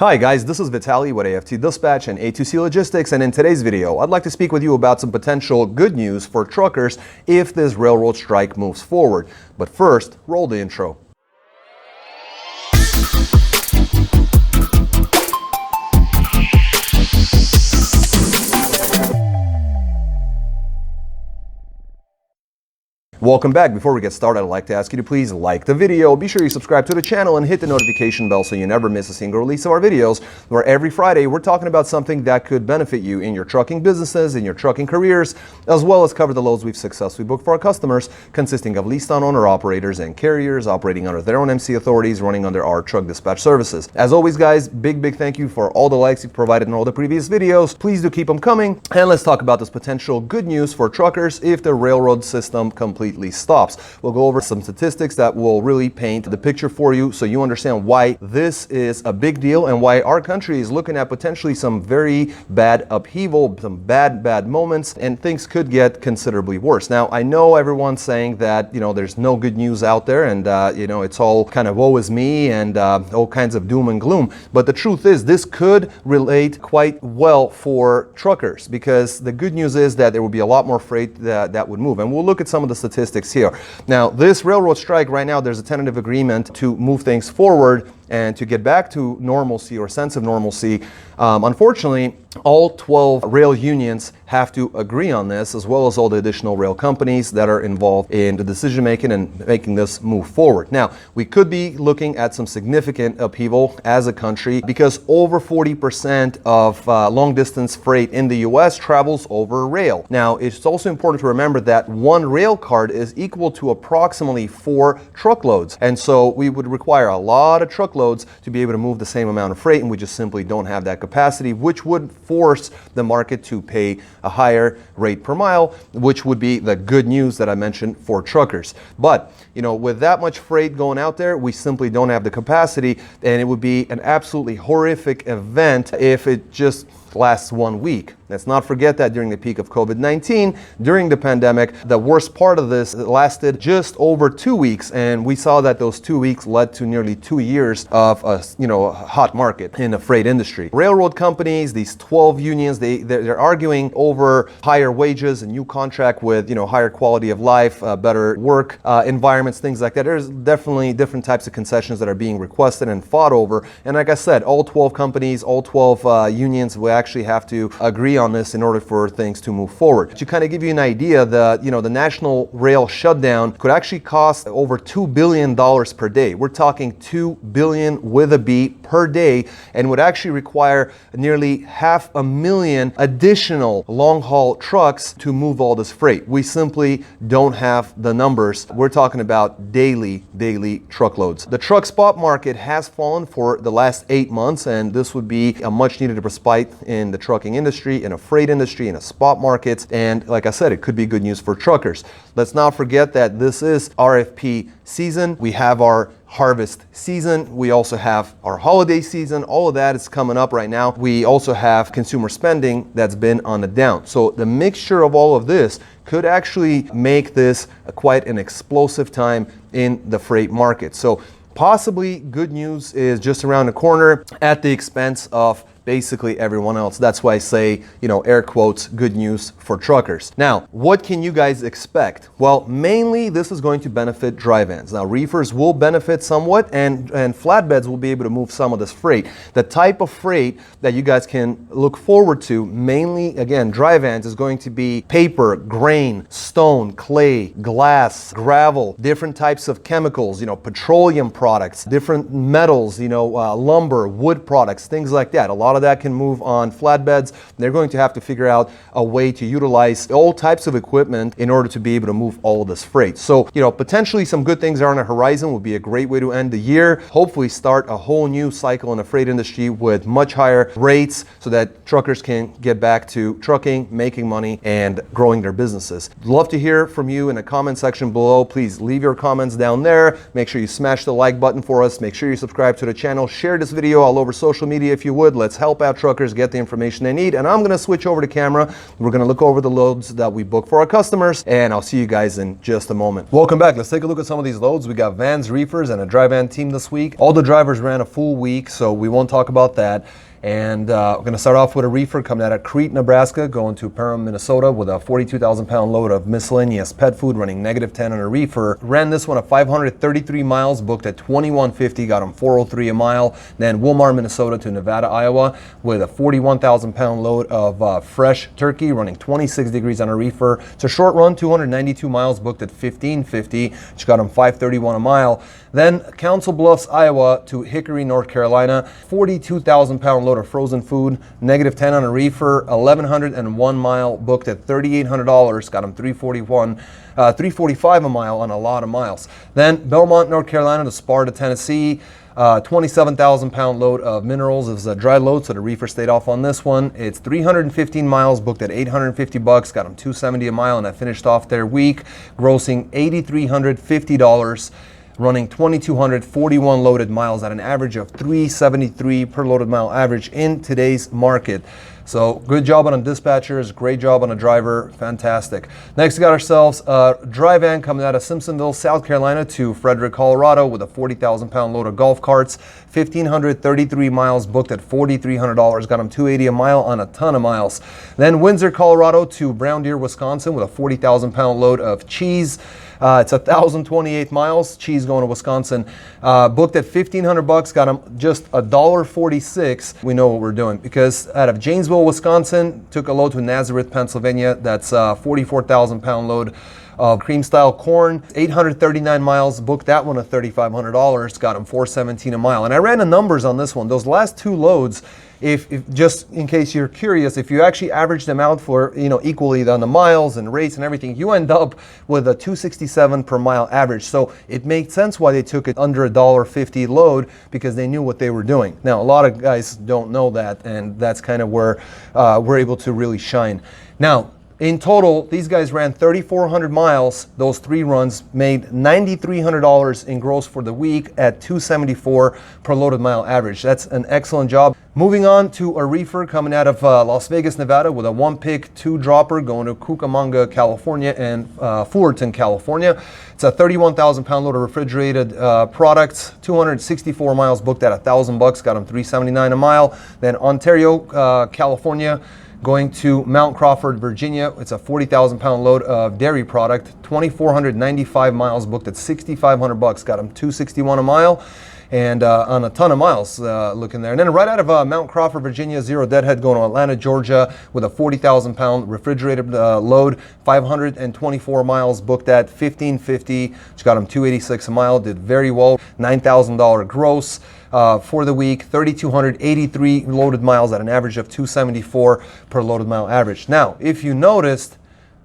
Hi guys, this is Vitaly with AFT Dispatch and A2C Logistics, and in today's video, I'd like to speak with you about some potential good news for truckers if this railroad strike moves forward. But first, roll the intro. Welcome back. Before we get started, I'd like to ask you to please like the video, be sure you subscribe to the channel and hit the notification bell so you never miss a single release of our videos, where every Friday we're talking about something that could benefit you in your trucking businesses, in your trucking careers, as well as cover the loads we've successfully booked for our customers, consisting of leased on owner operators and carriers operating under their own MC authorities, running under our truck dispatch services. As always guys, big thank you for all the likes you've provided in all the previous videos. Please do keep them coming, and let's talk about this potential good news for truckers if the railroad system completely stops. We'll go over some statistics that will really paint the picture for you so you understand why this is a big deal and why our country is looking at potentially some very bad upheaval, some bad moments, and things could get considerably worse. Now, I know everyone's saying that, there's no good news out there and, it's all kind of woe is me and all kinds of doom and gloom. But the truth is this could relate quite well for truckers, because the good news is that there will be a lot more freight that would move. And we'll look at some of the statistics here. Now, this railroad strike right now, there's a tentative agreement to move things forward and to get back to normalcy or sense of normalcy. Unfortunately, all 12 rail unions have to agree on this, as well as all the additional rail companies that are involved in the decision making and making this move forward. Now, we could be looking at some significant upheaval as a country, because over 40% of long distance freight in the US travels over rail. Now, it's also important to remember that one rail card is equal to approximately 4 truckloads. And so we would require a lot of truckloads to be able to move the same amount of freight, and we just simply don't have that capacity, which would force the market to pay a higher rate per mile, which would be the good news that I mentioned for truckers. But, with that much freight going out there, we simply don't have the capacity, and it would be an absolutely horrific event if it just lasts 1 week. Let's not forget that during the peak of COVID-19, during the pandemic, the worst part of this lasted just over 2 weeks, and we saw that those 2 weeks led to nearly 2 years of a hot market in the freight industry. Railroad companies, these 12 unions, they're arguing over higher wages, a new contract with higher quality of life, better work environments, things like that. There's definitely different types of concessions that are being requested and fought over. And like I said, all 12 companies, all 12 unions will actually have to agree on this in order for things to move forward. To kind of give you an idea, the national rail shutdown could actually cost over $2 billion per day. We're talking $2 billion with a B per day, and would actually require nearly 500,000 additional long-haul trucks to move all this freight. We simply don't have the numbers. We're talking about daily truckloads. The truck spot market has fallen for the last 8 months, and this would be a much needed respite in the trucking industry, in a freight industry, in a spot market. And like I said, it could be good news for truckers. Let's not forget that this is RFP season. We have our harvest season. We also have our holiday season. All of that is coming up right now. We also have consumer spending that's been on the down. So the mixture of all of this could actually make this quite an explosive time in the freight market. So possibly good news is just around the corner at the expense of basically everyone else. That's why I say, air quotes, good news for truckers. Now, what can you guys expect? Well, mainly this is going to benefit dry vans. Now, reefers will benefit somewhat, and flatbeds will be able to move some of this freight. The type of freight that you guys can look forward to, mainly, again, dry vans, is going to be paper, grain, stone, clay, glass, gravel, different types of chemicals, petroleum products, different metals, lumber, wood products, things like that. A lot of that can move on flatbeds. They're going to have to figure out a way to utilize all types of equipment in order to be able to move all of this freight. So, potentially some good things are on the horizon. Would be a great way to end the year. Hopefully start a whole new cycle in the freight industry with much higher rates so that truckers can get back to trucking, making money, and growing their businesses. Love to hear from you in the comment section below. Please leave your comments down there. Make sure you smash the like button for us. Make sure you subscribe to the channel. Share this video all over social media if you would. Let's help out truckers get the information they need. And I'm going to switch over to camera. We're going to look over the loads that we book for our customers, and I'll see you guys in just a moment. Welcome back. Let's take a look at some of these loads. We got vans, reefers, and a dry van team this week. All the drivers ran a full week, so we won't talk about that. And we're going to start off with a reefer coming out of Crete, Nebraska, going to Perham, Minnesota with a 42,000 pound load of miscellaneous pet food, running -10 on a reefer. Ran this one at 533 miles, booked at $21.50, got them $4.03 a mile. Then Wilmar, Minnesota to Nevada, Iowa with a 41,000 pound load of fresh turkey, running 26 degrees on a reefer. It's a short run, 292 miles, booked at $15.50, which got them $5.31 a mile. Then Council Bluffs, Iowa to Hickory, North Carolina, 42,000 pound load of frozen food, -10 on a reefer, 1,101 mile, booked at $3,800, got them $345 a mile on a lot of miles. Then Belmont, North Carolina to Sparta, Tennessee, 27,000 pound load of minerals. It was a dry load, so the reefer stayed off on this one. It's 315 miles, booked at $850, got them $270 a mile, and I finished off their week grossing $8,350. Running 2,241 loaded miles at an average of 373 per loaded mile average in today's market. So good job on dispatchers, great job on a driver, fantastic. Next we got ourselves a dry van coming out of Simpsonville, South Carolina to Frederick, Colorado with a 40,000 pound load of golf carts, 1,533 miles, booked at $4,300, got them $280 a mile on a ton of miles. Then Windsor, Colorado to Brown Deer, Wisconsin with a 40,000 pound load of cheese. It's 1,028 miles, cheese going to Wisconsin. Booked at $1,500, got them just $1.46. We know what we're doing because out of Janesville, Wisconsin, took a load to Nazareth, Pennsylvania. That's a 44,000 pound load of cream style corn, 839 miles, booked that one at $3,500, got them $417 a mile. And I ran the numbers on this one. Those last two loads, if just in case you're curious, if you actually average them out for, equally on the miles and rates and everything, you end up with a 267 per mile average. So it made sense why they took it under $1.50 load, because they knew what they were doing. Now, a lot of guys don't know that, and that's kind of where we're able to really shine. Now, in total, these guys ran 3,400 miles. Those three runs made $9,300 in gross for the week at $274 per loaded mile average. That's an excellent job. Moving on to a reefer coming out of Las Vegas, Nevada with a 1-pick, 2-dropper going to Cucamonga, California and Fullerton, California. It's a 31,000 pound load of refrigerated products, 264 miles, booked at $1,000, got them $379 a mile. Then Ontario, California, going to Mount Crawford, Virginia. It's a 40,000 pound load of dairy product, 2,495 miles, booked at $6,500, got them $261 a mile. And on a ton of miles looking there. And then right out of Mount Crawford, Virginia, Zero Deadhead going to Atlanta, Georgia with a 40,000 pound refrigerated load, 524 miles, booked at $1,550, which got him $286 a mile, did very well, $9,000 gross. For the week, 3,283 loaded miles at an average of 274 per loaded mile average. Now, if you noticed,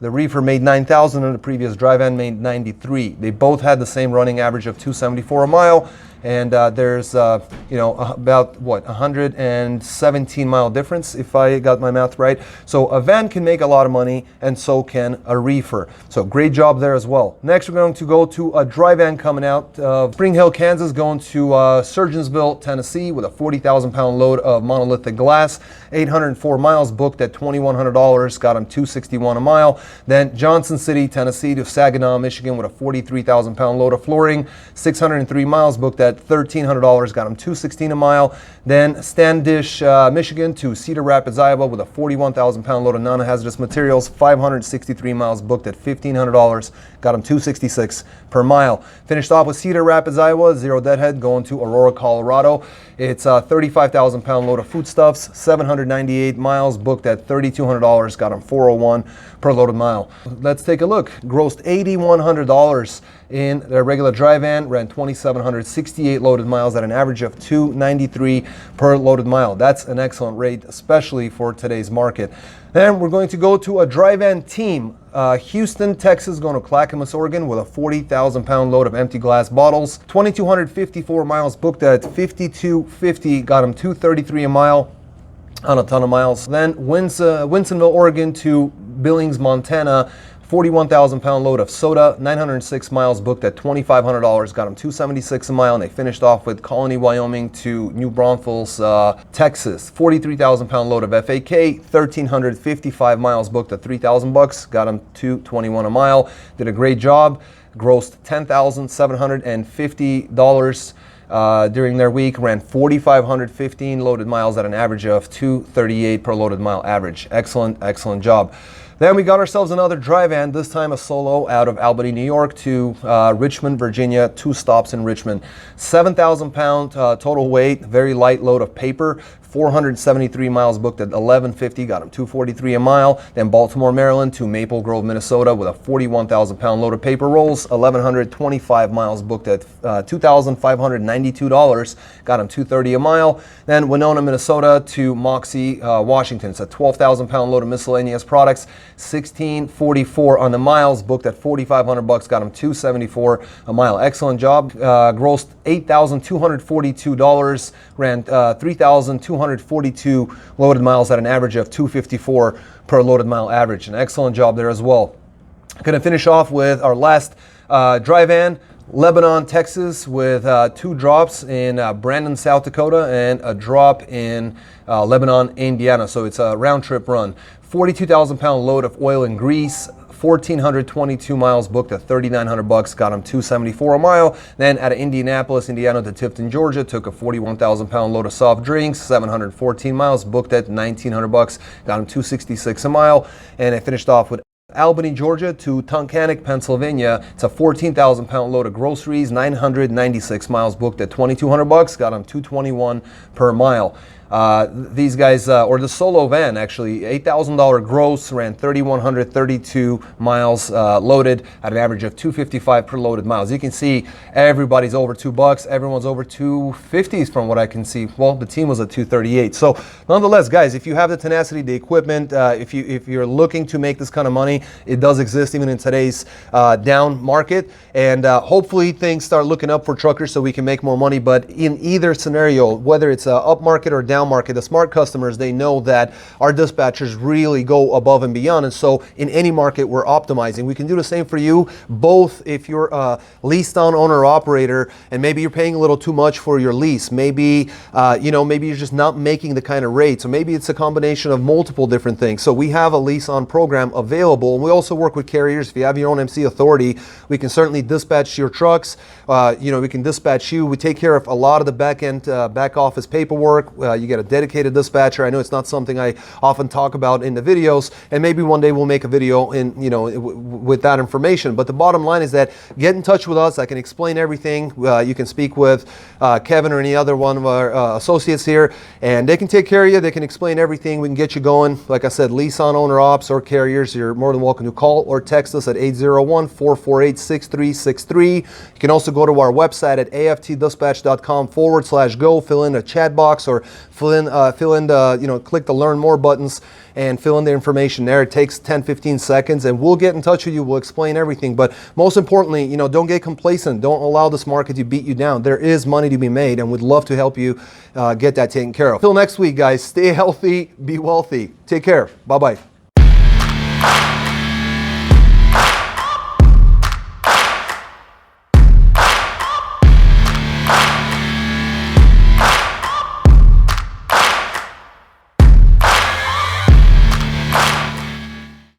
the reefer made 9,000 and the previous dry van made 93. They both had the same running average of 274 a mile. And there's, about 117 mile difference, if I got my math right. So a van can make a lot of money, and so can a reefer. So great job there as well. Next, we're going to go to a dry van coming out of Spring Hill, Kansas, going to Surgeonsville, Tennessee, with a 40,000 pound load of monolithic glass, 804 miles, booked at $2,100, got them $261 a mile. Then Johnson City, Tennessee, to Saginaw, Michigan, with a 43,000 pound load of flooring, 603 miles, booked at $1,300, got them $216 a mile. Then Standish, Michigan to Cedar Rapids, Iowa, with a 41,000 pound load of non-hazardous materials, 563 miles, booked at $1,500, got them $266 per mile. Finished off with Cedar Rapids, Iowa, Zero Deadhead going to Aurora, Colorado. It's a 35,000 pound load of foodstuffs, 798 miles, booked at $3,200, got them $401 per loaded mile. Let's take a look. Grossed $8,100 in their regular dry van, ran 2,768 loaded miles at an average of $293 per loaded mile. That's an excellent rate, especially for today's market. Then we're going to go to a dry van team. Houston, Texas, going to Clackamas, Oregon, with a 40,000 pound load of empty glass bottles, 2,254 miles, booked at $52.50, got them $233 a mile on a ton of miles. Then Winsonville, Oregon to Billings, Montana, 41,000 pound load of soda, 906 miles booked at $2,500, got them $276 a mile, and they finished off with Colony, Wyoming to New Braunfels, Texas. 43,000 pound load of FAK, 1,355 miles booked at $3,000, got them $221 a mile. Did a great job, grossed $10,750 during their week, ran 4,515 loaded miles at an average of 238 per loaded mile average. Excellent job. Then we got ourselves another dry van, this time a solo out of Albany, New York to Richmond, Virginia, 2 stops in Richmond. 7,000 pound total weight, very light load of paper, 473 miles booked at $1,150, got him $243 a mile. Then Baltimore, Maryland to Maple Grove, Minnesota with a 41,000 pound load of paper rolls, 1,125 miles booked at $2,592, got him $230 a mile. Then Winona, Minnesota to Moxie, Washington. It's a 12,000 pound load of miscellaneous products, 1,644 on the miles, booked at $4,500, got him $274 a mile. Excellent job. Grossed $8,242, ran 3,242 loaded miles at an average of 254 per loaded mile average. An excellent job there as well. Gonna finish off with our last dry van, Lebanon, Texas, with 2 drops in Brandon, South Dakota, and a drop in Lebanon, Indiana. So it's a round trip run. 42,000 pound load of oil and grease, 1,422 miles booked at $3,900, got him $274 a mile. Then out of Indianapolis, Indiana to Tifton, Georgia, took a 41,000 pound load of soft drinks, 714 miles booked at $1,900, got him $266 a mile. And I finished off with Albany, Georgia to Tunkhannock, Pennsylvania. It's a 14,000 pound load of groceries, 996 miles booked at $2,200, got them $221 per mile. These guys, or the solo van actually, $8,000 gross, ran 3,132 miles loaded at an average of 255 per loaded miles. You can see everybody's over $2. Everyone's over 250s from what I can see. Well, the team was at 238. So nonetheless, guys, if you have the tenacity, the equipment, if you're looking to make this kind of money, it does exist even in today's down market. And hopefully things start looking up for truckers so we can make more money. But in either scenario, whether it's up market or down market, the smart customers, they know that our dispatchers really go above and beyond. And so in any market, we're optimizing. We can do the same for you, both if you're a leased on owner operator and maybe you're paying a little too much for your lease. Maybe, maybe you're just not making the kind of rates, or maybe it's a combination of multiple different things. So we have a lease on program available. And we also work with carriers. If you have your own MC authority, we can certainly dispatch your trucks. We can dispatch you. We take care of a lot of the back office paperwork. You get a dedicated dispatcher. I know it's not something I often talk about in the videos, and maybe one day we'll make a video with that information. But the bottom line is that get in touch with us. I can explain everything. You can speak with Kevin or any other one of our associates here, and they can take care of you. They can explain everything. We can get you going. Like I said, lease on owner ops or carriers, you're more than welcome to call or text us at 801-448-6363. You can also go to our website at aftdispatch.com/go, fill in a chat box, or click the learn more buttons and fill in the information there. It takes 10-15 seconds and we'll get in touch with you. We'll explain everything. But most importantly, don't get complacent. Don't allow this market to beat you down. There is money to be made, and we'd love to help you get that taken care of. Till next week, guys, stay healthy, be wealthy. Take care. Bye-bye.